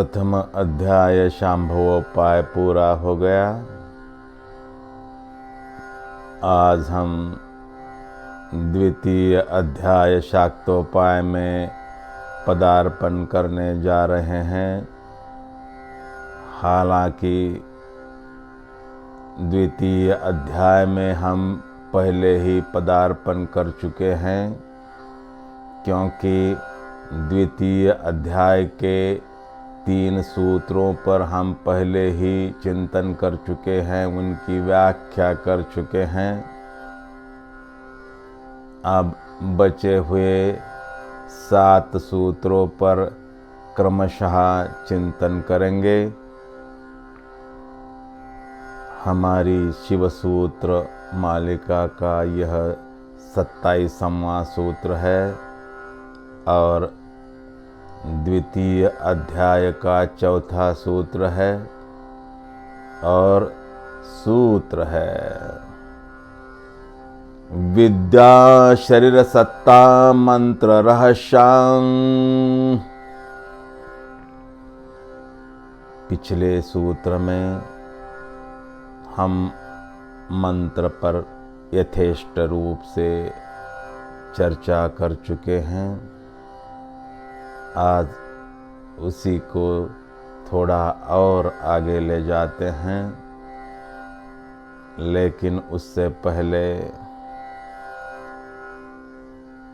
प्रथम अध्याय शांभवोपाय पूरा हो गया। आज हम द्वितीय अध्याय शाक्तोपाय में पदार्पण करने जा रहे हैं। हालांकि द्वितीय अध्याय में हम पहले ही पदार्पण कर चुके हैं, क्योंकि द्वितीय अध्याय के 3 सूत्रों पर हम पहले ही चिंतन कर चुके हैं, उनकी व्याख्या कर चुके हैं। अब बचे हुए 7 सूत्रों पर क्रमशः चिंतन करेंगे। हमारी शिवसूत्र मालिका का यह 27वां सूत्र है और द्वितीय अध्याय का 4था सूत्र है और सूत्र है विद्या शरीर सत्ता मंत्र रहस्यां। पिछले सूत्र में हम मंत्र पर यथेष्ट रूप से चर्चा कर चुके हैं। आज उसी को थोड़ा और आगे ले जाते हैं, लेकिन उससे पहले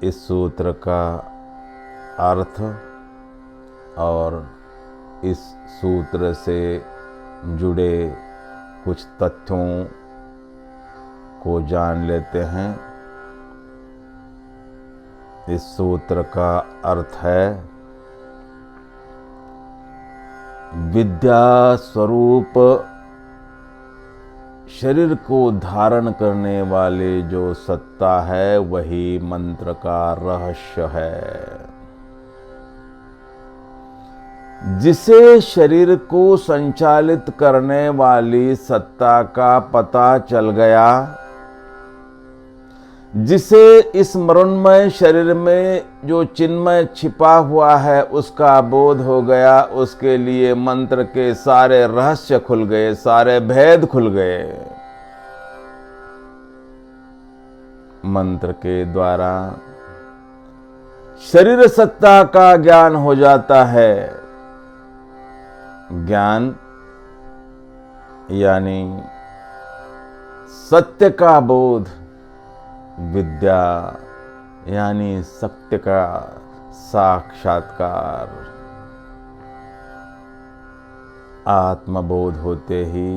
इस सूत्र का अर्थ और इस सूत्र से जुड़े कुछ तथ्यों को जान लेते हैं। इस सूत्र का अर्थ है विद्या स्वरूप शरीर को धारण करने वाली जो सत्ता है, वही मंत्र का रहस्य है। जिसे शरीर को संचालित करने वाली सत्ता का पता चल गया, जिसे इस मरणमय शरीर में जो चिन्मय छिपा हुआ है उसका बोध हो गया, उसके लिए मंत्र के सारे रहस्य खुल गए, सारे भेद खुल गए। मंत्र के द्वारा शरीर सत्ता का ज्ञान हो जाता है। ज्ञान यानी सत्य का बोध, विद्या यानी सत्य का साक्षात्कार। आत्मबोध होते ही,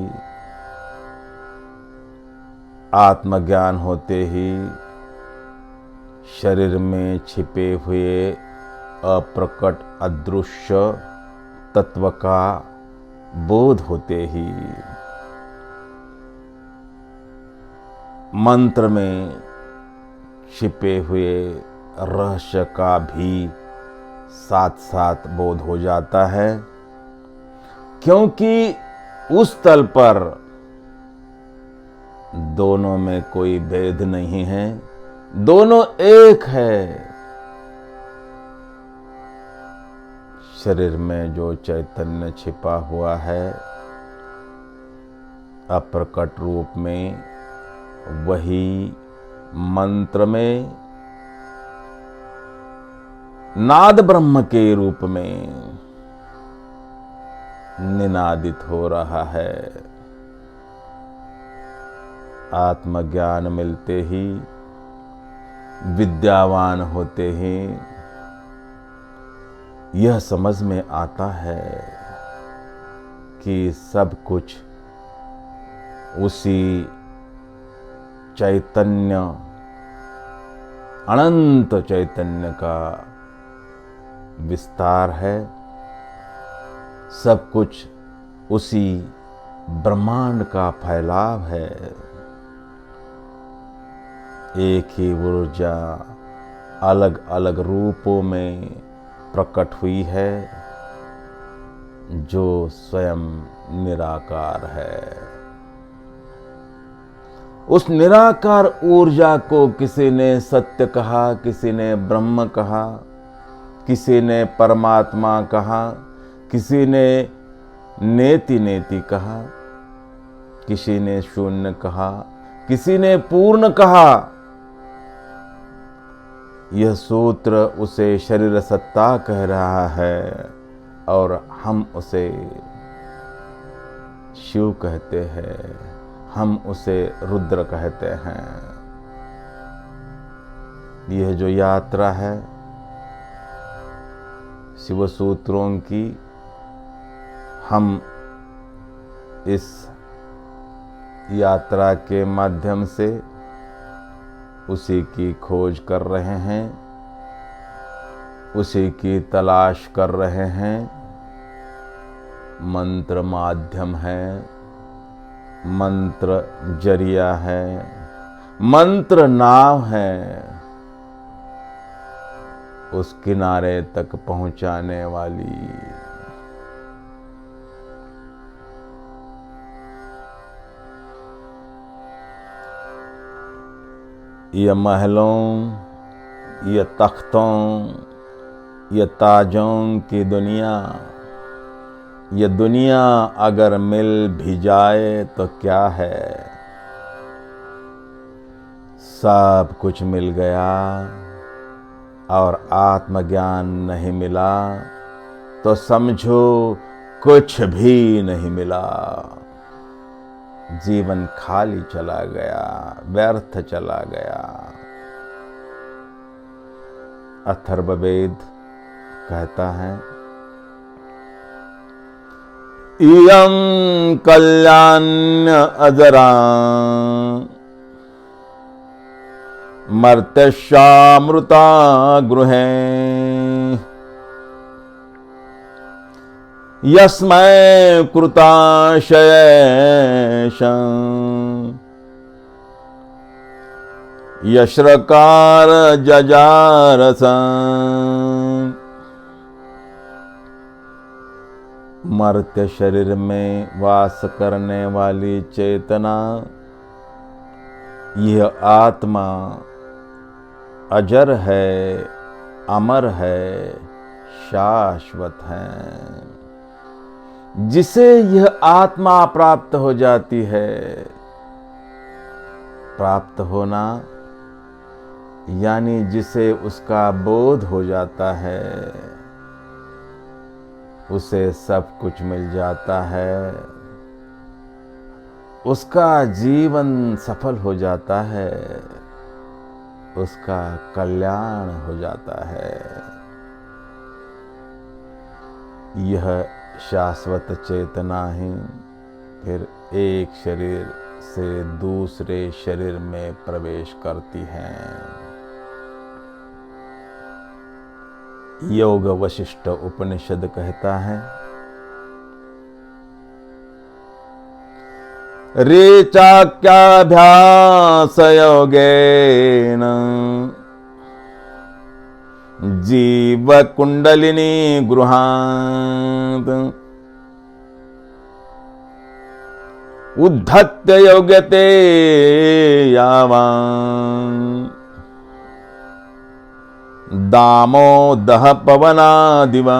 आत्मज्ञान होते ही, शरीर में छिपे हुए अप्रकट अदृश्य तत्व का बोध होते ही मंत्र में छिपे हुए रहस्य का भी साथ साथ बोध हो जाता है, क्योंकि उस तल पर दोनों में कोई भेद नहीं है, दोनों एक है। शरीर में जो चैतन्य छिपा हुआ है अप्रकट रूप में, वही मंत्र में नाद ब्रह्म के रूप में निनादित हो रहा है। आत्मज्ञान मिलते ही, विद्यावान होते ही यह समझ में आता है कि सब कुछ उसी चैतन्य, अनंत चैतन्य का विस्तार है। सब कुछ उसी ब्रह्मांड का फैलाव है। एक ही ऊर्जा अलग अलग रूपों में प्रकट हुई है, जो स्वयं निराकार है। उस निराकार ऊर्जा को किसी ने सत्य कहा, किसी ने ब्रह्म कहा, किसी ने परमात्मा कहा, किसी ने नेति नेति कहा, किसी ने शून्य कहा, किसी ने पूर्ण कहा। यह सूत्र उसे शरीर सत्ता कह रहा है और हम उसे शिव कहते हैं, हम उसे रुद्र कहते हैं। यह जो यात्रा है शिव सूत्रों की, हम इस यात्रा के माध्यम से उसी की खोज कर रहे हैं, उसी की तलाश कर रहे हैं। मंत्र माध्यम है, मंत्र जरिया है, मंत्र नाव है, उस किनारे तक पहुंचाने वाली। ये महलों, ये तख्तों, ये ताजों की दुनिया, ये दुनिया अगर मिल भी जाए तो क्या है, सब कुछ मिल गया और आत्मज्ञान नहीं मिला तो समझो कुछ भी नहीं मिला। जीवन खाली चला गया, व्यर्थ चला गया। अथर्ववेद कहता है, इयं कल्याण्य अजरा मर्त्यशामृता गृहे यस्मै कृताशयेषं यश्रकार जजारसं। मर्त्य शरीर में वास करने वाली चेतना, यह आत्मा अजर है, अमर है, शाश्वत है। जिसे यह आत्मा प्राप्त हो जाती है, प्राप्त होना यानी जिसे उसका बोध हो जाता है, उसे सब कुछ मिल जाता है, उसका जीवन सफल हो जाता है, उसका कल्याण हो जाता है। यह शाश्वत चेतना ही फिर एक शरीर से दूसरे शरीर में प्रवेश करती है। योग वशिष्ठ उपनिषद कहता है, रेचाक्याभ्यास योगेन जीव कुंडलिनी गृहात् उद्धत्य योग्यते यावान् दामोदः पवनादिवन्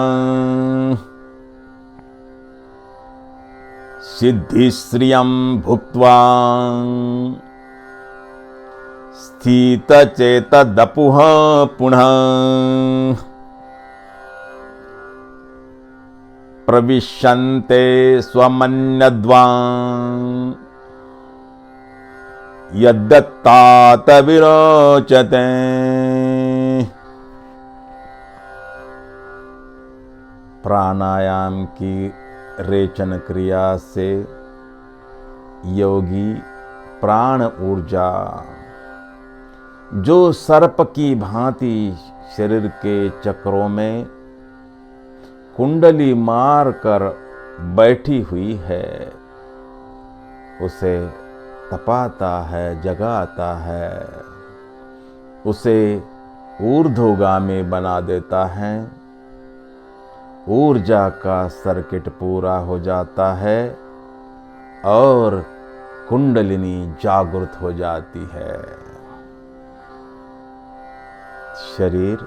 सिद्धिश्रियं भुक्त्वा स्थितचेतदपुः पुनः प्रविशन्ते स्वमन्यद्वान् यद्दत्तात विरोचते। प्राणायाम की रेचन क्रिया से योगी प्राण ऊर्जा जो सर्प की भांति शरीर के चक्रों में कुंडली मार कर बैठी हुई है, उसे तपाता है, जगाता है, उसे ऊर्ध्वगामी बना देता है। ऊर्जा का सर्किट पूरा हो जाता है और कुंडलिनी जागृत हो जाती है। शरीर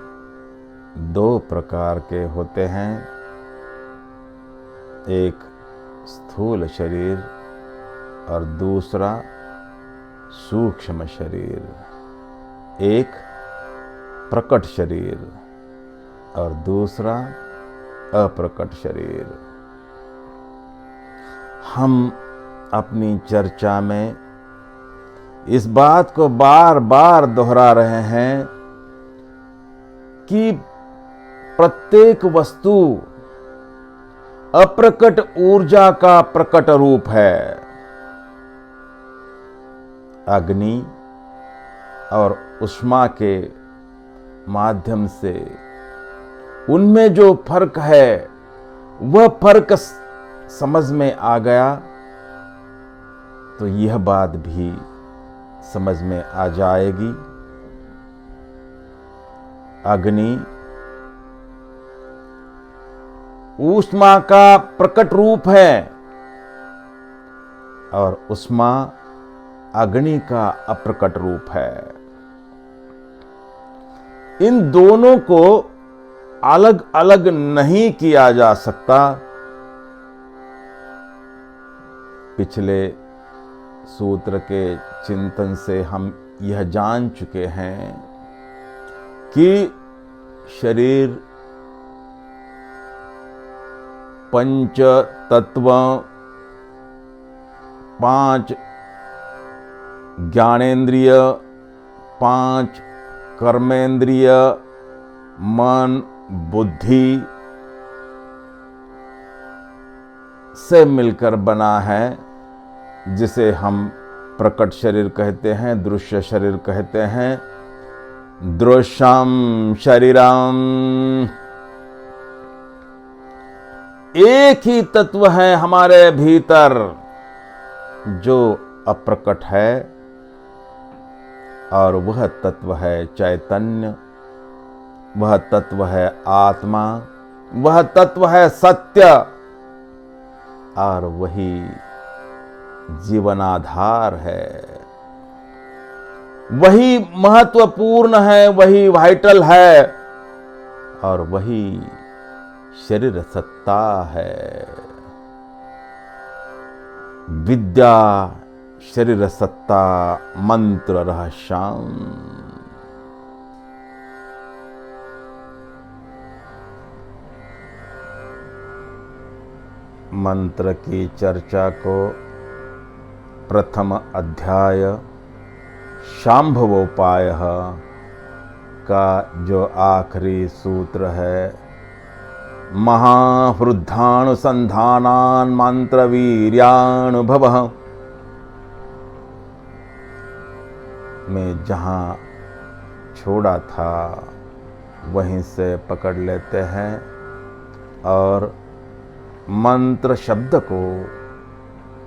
दो प्रकार के होते हैं, एक स्थूल शरीर और दूसरा सूक्ष्म शरीर, एक प्रकट शरीर और दूसरा अप्रकट शरीर। हम अपनी चर्चा में इस बात को बार बार दोहरा रहे हैं कि प्रत्येक वस्तु अप्रकट ऊर्जा का प्रकट रूप है। अग्नि और ऊष्मा के माध्यम से उनमें जो फर्क है वह फर्क समझ में आ गया तो यह बात भी समझ में आ जाएगी। अग्नि ऊष्मा का प्रकट रूप है और ऊष्मा अग्नि का अप्रकट रूप है। इन दोनों को अलग अलग नहीं किया जा सकता। पिछले सूत्र के चिंतन से हम यह जान चुके हैं कि शरीर पंच तत्व, 5 ज्ञानेंद्रिय, 5 कर्मेंद्रिय, मन, बुद्धि से मिलकर बना है, जिसे हम प्रकट शरीर कहते हैं, दृश्य शरीर कहते हैं। दृश्यम शरीरम, एक ही तत्व है हमारे भीतर जो अप्रकट है और वह तत्व है चैतन्य, वह तत्व है आत्मा, वह तत्व है सत्य और वही जीवनाधार है, वही महत्वपूर्ण है, वही वाइटल है और वही शरीर सत्ता है। विद्या शरीर सत्ता मंत्र रहस्यम। मंत्र की चर्चा को प्रथम अध्याय शांभवोपाय का जो आखिरी सूत्र है, महावृद्धानुसंधानान् मंत्रवीर्यानुभवः में जहाँ छोड़ा था वहीं से पकड़ लेते हैं और मंत्र शब्द को,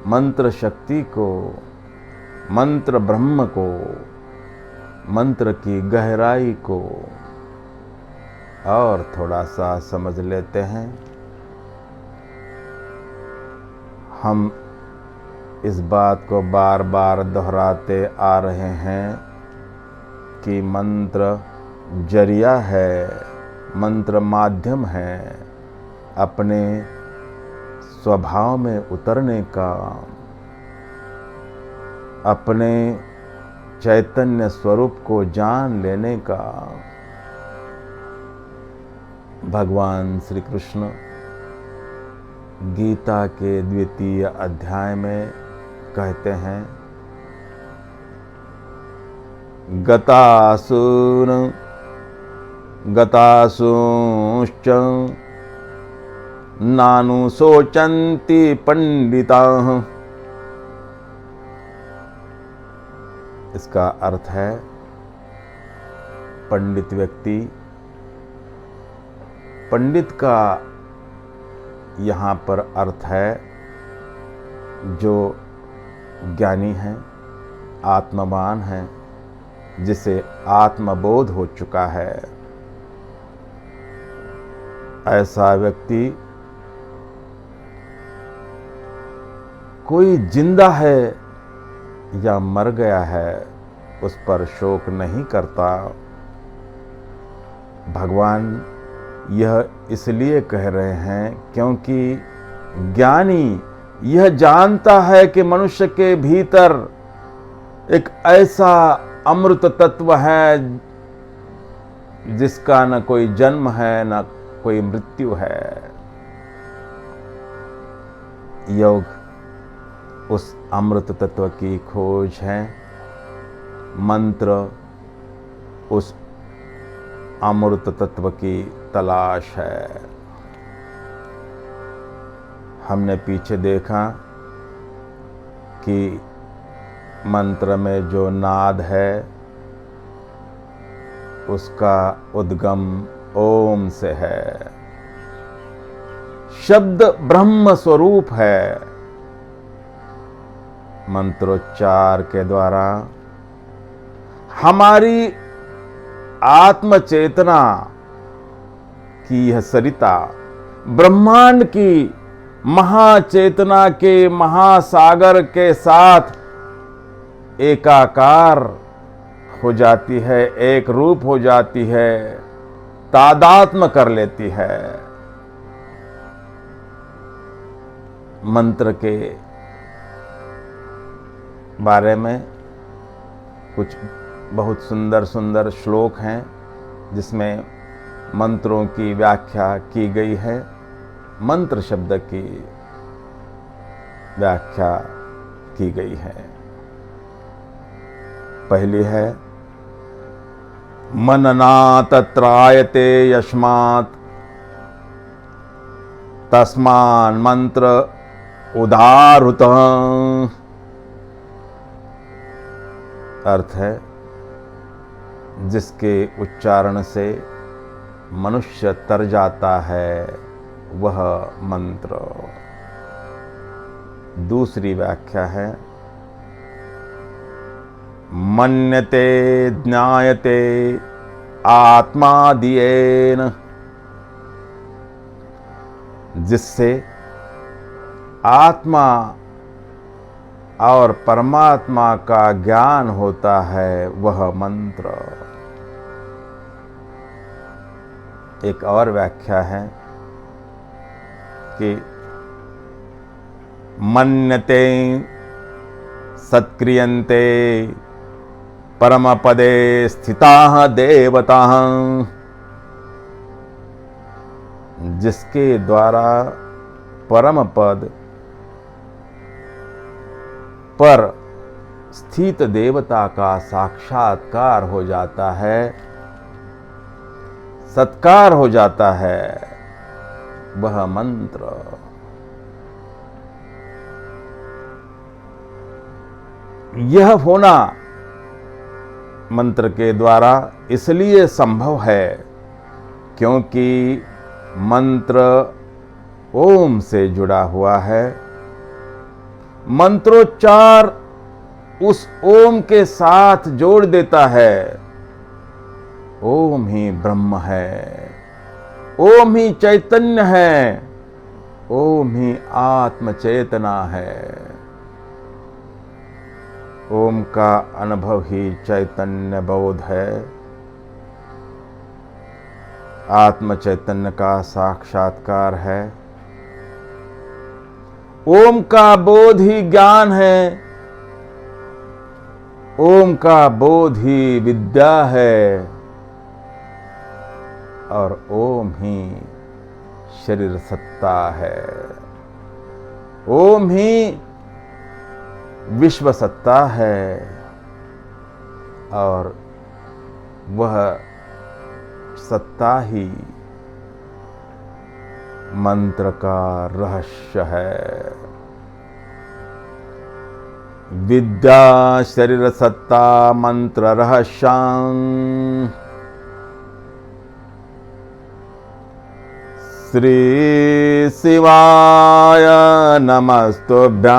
मंत्र शक्ति को, मंत्र ब्रह्म को, मंत्र की गहराई को और थोड़ा सा समझ लेते हैं। हम इस बात को बार बार दोहराते आ रहे हैं कि मंत्र जरिया है, मंत्र माध्यम है अपने स्वभाव में उतरने का, अपने चैतन्य स्वरूप को जान लेने का। भगवान श्री कृष्ण गीता के 2वें अध्याय में कहते हैं, गतासूंश्च नानुशोचन्ति पंडिताः। इसका अर्थ है पंडित व्यक्ति, पंडित का यहाँ पर अर्थ है जो ज्ञानी है, आत्मवान है, जिसे आत्मबोध हो चुका है। ऐसा व्यक्ति कोई जिंदा है या मर गया है उस पर शोक नहीं करता। भगवान यह इसलिए कह रहे हैं क्योंकि ज्ञानी यह जानता है कि मनुष्य के भीतर एक ऐसा अमृत तत्व है जिसका न कोई जन्म है न कोई मृत्यु है। योग उस अमृत तत्व की खोज है, मंत्र उस अमृत तत्व की तलाश है। हमने पीछे देखा कि मंत्र में जो नाद है उसका उद्गम ओम से है। शब्द ब्रह्म स्वरूप है। मंत्रोच्चार के द्वारा हमारी आत्म चेतना की यह सरिता ब्रह्मांड की महाचेतना के महासागर के साथ एकाकार हो जाती है, एक रूप हो जाती है, तादात्म्य कर लेती है। मंत्र के बारे में कुछ बहुत सुंदर सुंदर श्लोक हैं जिसमें मंत्रों की व्याख्या की गई है। मंत्र शब्द की व्याख्या की गई है। पहली है मनना तत्रायते यस्मात् तस्मान् मंत्र उदाहृत। अर्थ है जिसके उच्चारण से मनुष्य तर जाता है वह मंत्र। दूसरी व्याख्या है मन्यते ज्ञायते आत्मादियेन, जिससे आत्मा और परमात्मा का ज्ञान होता है वह मंत्र। एक और व्याख्या है कि मन्यते सत्क्रियन्ते परमपदे स्थिताः देवताः, जिसके द्वारा परम पद पर स्थित देवता का साक्षात्कार हो जाता है, सत्कार हो जाता है, वह मंत्र। यह होना मंत्र के द्वारा इसलिए संभव है क्योंकि मंत्र ओम से जुड़ा हुआ है। मंत्रोच्चार उस ओम के साथ जोड़ देता है। ओम ही ब्रह्म है, ओम ही चैतन्य है, ओम ही आत्म चेतना है। ओम का अनुभव ही चैतन्य बोध है। आत्म चैतन्य का साक्षात्कार है। ओम का बोध ही ज्ञान है। ओम का बोध ही विद्या है और ओम ही शरीर सत्ता है। ओम ही विश्व सत्ता है और वह सत्ता ही मंत्र का रहस्य है। विद्या शरीर सत्ता मंत्र रहस्यं। श्री शिवाय नमस्तुभ्यं।